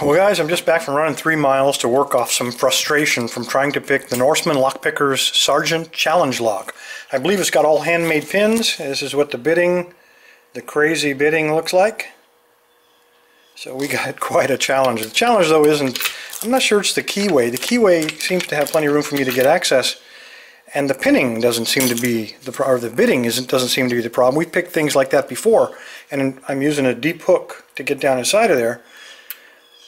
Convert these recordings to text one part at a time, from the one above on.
Well guys, I'm just back from running 3 miles to work off some frustration from trying to pick the Norseman Lockpicker's Sergeant Challenge Lock. I believe it's got all handmade pins. This is what the crazy bitting looks like. So we got quite a challenge. The challenge though isn't, I'm not sure it's the keyway. The keyway seems to have plenty of room for me to get access, and the pinning doesn't seem to be the problem, or the bitting doesn't seem to be the problem. We've picked things like that before, and I'm using a deep hook to get down inside of there.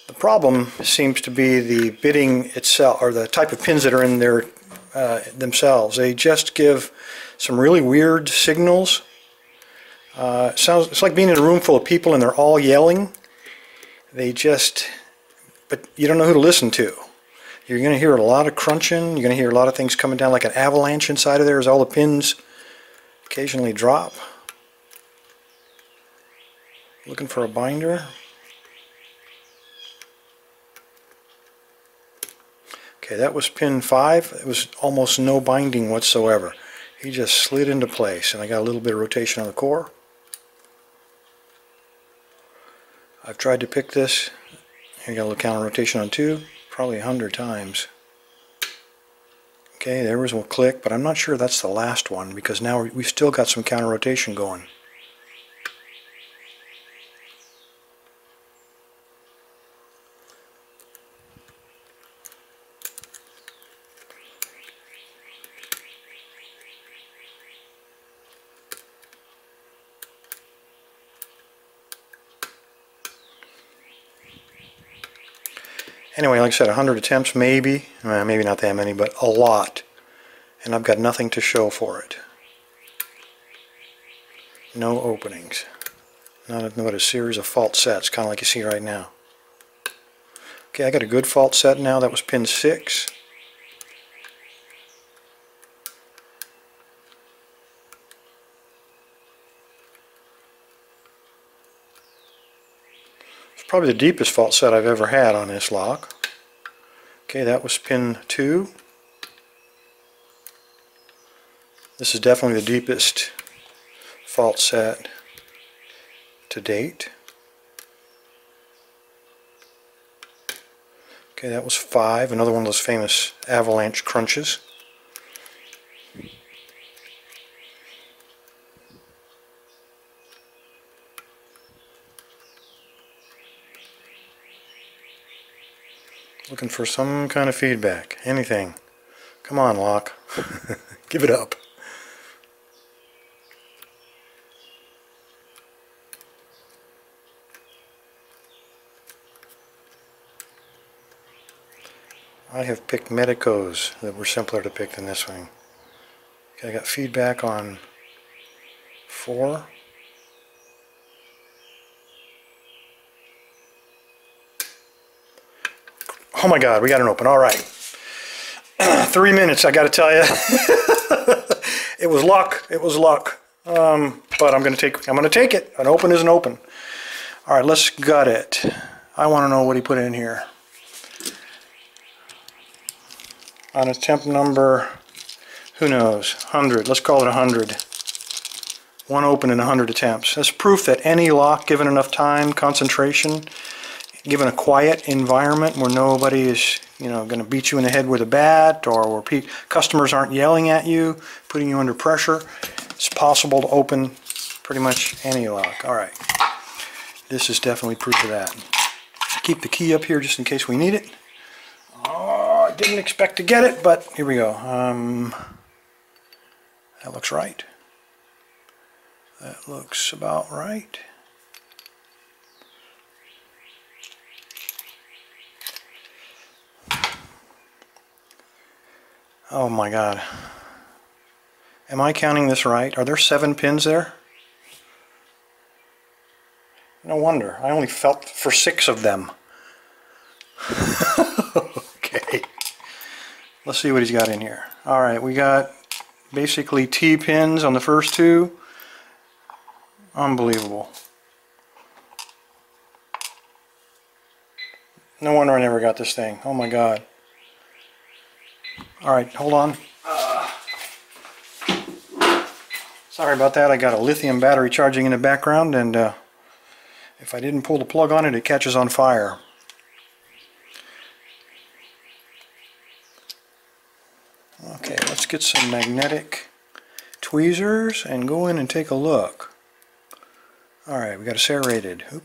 The problem seems to be the bitting itself, or the type of pins that are in there themselves. They just give some really weird signals. It's like being in a room full of people and they're all yelling. But you don't know who to listen to. You're going to hear a lot of crunching. You're going to hear a lot of things coming down like an avalanche inside of there as all the pins occasionally drop. Looking for a binder. Okay, that was pin 5. It was almost no binding whatsoever. He just slid into place, and I got a little bit of rotation on the core. I've tried to pick this. I got a little counter rotation on 2, probably 100 times. Okay, there was one click, but I'm not sure that's the last one because now we've still got some counter rotation going. Anyway, like I said, 100 attempts maybe, maybe not that many, but a lot. And I've got nothing to show for it. No openings. Not a series of fault sets, kind of like you see right now. Okay, I got a good fault set now. That was pin 6. Probably the deepest fault set I've ever had on this lock. Okay, that was pin 2. This is definitely the deepest fault set to date. Okay, that was 5, another one of those famous avalanche crunches. Looking for some kind of feedback. Anything. Come on, lock. Give it up. I have picked Medicos that were simpler to pick than this one. Okay, I got feedback on 4. Oh my God, we got an open. All right. 3 minutes, I got to tell you. It was luck. It was luck. But I'm going to take it. An open is an open. All right, let's gut it. I want to know what he put in here. On attempt number, who knows, 100. Let's call it 100. One open in 100 attempts. That's proof that any lock, given enough time, concentration, given a quiet environment where nobody is, going to beat you in the head with a bat, or where customers aren't yelling at you, putting you under pressure, it's possible to open pretty much any lock. All right, this is definitely proof of that. Keep the key up here just in case we need it. Oh, I didn't expect to get it, but here we go. That looks right. That looks about right. Oh my God. Am I counting this right? Are there 7 pins there? No wonder. I only felt for 6 of them. Okay. Let's see what he's got in here. Alright, we got basically T pins on the first 2. Unbelievable. No wonder I never got this thing. Oh my God. Alright, hold on. Sorry about that. I got a lithium battery charging in the background, and if I didn't pull the plug on it, it catches on fire. Okay, let's get some magnetic tweezers and go in and take a look. Alright, we got a serrated. Oop.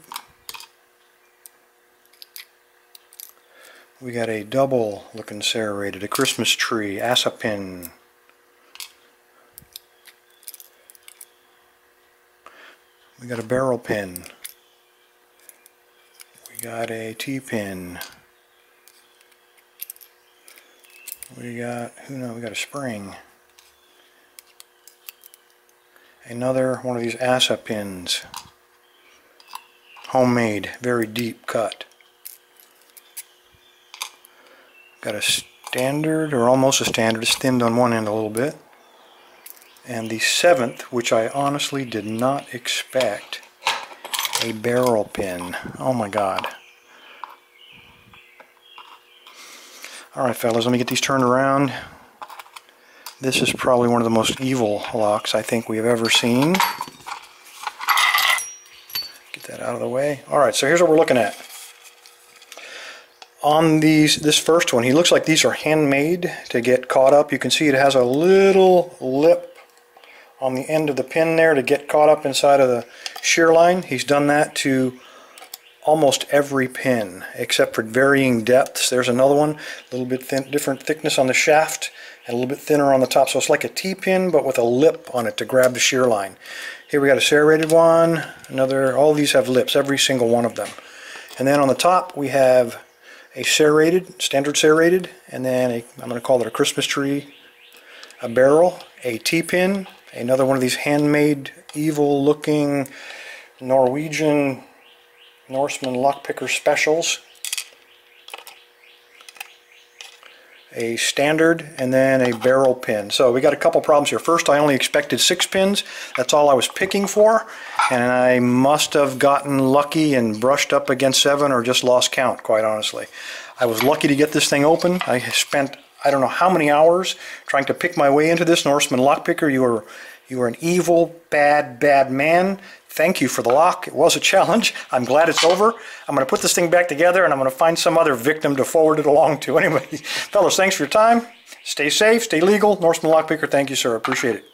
We got a double looking serrated, a Christmas tree, assa pin. We got a barrel pin. We got a T-pin. We got, we got a spring. Another one of these assa pins. Homemade, very deep cut. Got a standard, or almost a standard, it's thinned on one end a little bit. And the 7th, which I honestly did not expect, a barrel pin. Oh my God. Alright fellas, let me get these turned around. This is probably one of the most evil locks I think we have ever seen. Get that out of the way. Alright, so here's what we're looking at. On this first one, he looks like these are handmade to get caught up. You can see it has a little lip on the end of the pin there to get caught up inside of the shear line. He's done that to almost every pin except for varying depths. There's another one, a little bit different thickness on the shaft and a little bit thinner on the top. So it's like a T-pin but with a lip on it to grab the shear line. Here we got a serrated one, another, all these have lips, every single one of them. And then on the top we have a serrated, standard serrated, and then I'm going to call it a Christmas tree, a barrel, a T-pin, another one of these handmade, evil looking Norwegian Norseman Lockpicker specials, a standard, and then a barrel pin. So we got a couple problems here. First, I only expected 6 pins. That's all I was picking for, and I must have gotten lucky and brushed up against 7 or just lost count, quite honestly. I was lucky to get this thing open. I spent I don't know how many hours trying to pick my way into this Norseman Lockpicker. You are an evil, bad man. Thank you for the lock. It was a challenge. I'm glad it's over. I'm going to put this thing back together and I'm going to find some other victim to forward it along to. Anyway, fellas, thanks for your time. Stay safe, stay legal. Norseman Lockpicker, thank you, sir. Appreciate it.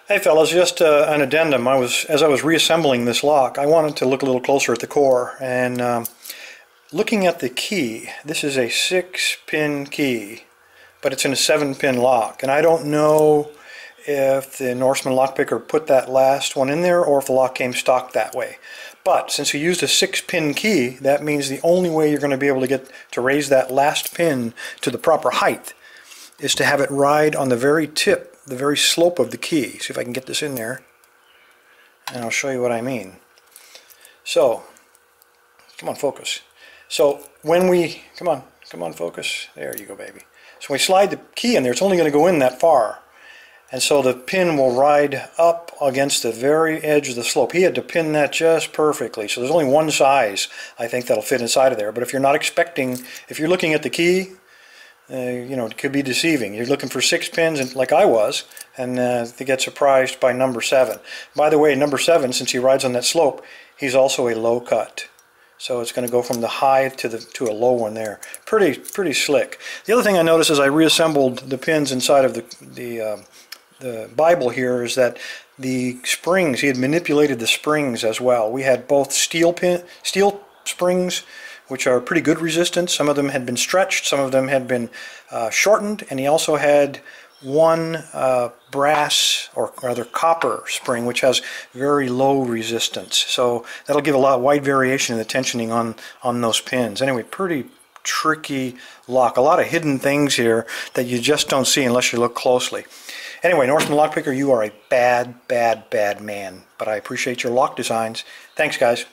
Hey fellas, just an addendum. As I was reassembling this lock, I wanted to look a little closer at the core, and looking at the key, this is a 6-pin key, but it's in a 7-pin lock, and I don't know if the Norseman Lockpicker put that last one in there or if the lock came stock that way. But since we used a 6-pin key, that means the only way you're going to be able to get to raise that last pin to the proper height is to have it ride on the very tip, the very slope of the key. See if I can get this in there, and I'll show you what I mean. So, come on, focus. So when we, come on, focus. There you go, baby. So when we slide the key in there, it's only going to go in that far. And so the pin will ride up against the very edge of the slope. He had to pin that just perfectly. So there's only one size, I think, that'll fit inside of there. But if you're not expecting, if you're looking at the key, you know, it could be deceiving. You're looking for 6 pins, and like I was, and to get surprised by number 7. By the way, number 7, since he rides on that slope, he's also a low cut. So it's going to go from the high to a low one there. Pretty slick. The other thing I noticed as I reassembled the pins inside of the Bible here is that the springs, he had manipulated the springs as well. We had both steel springs, which are pretty good resistance. Some of them had been stretched, some of them had been shortened, and he also had one brass, or rather copper spring, which has very low resistance. So that'll give a wide variation in the tensioning on those pins. Anyway, pretty tricky lock. A lot of hidden things here that you just don't see unless you look closely. Anyway, Norseman Lockpicker, you are a bad man, but I appreciate your lock designs. Thanks, guys.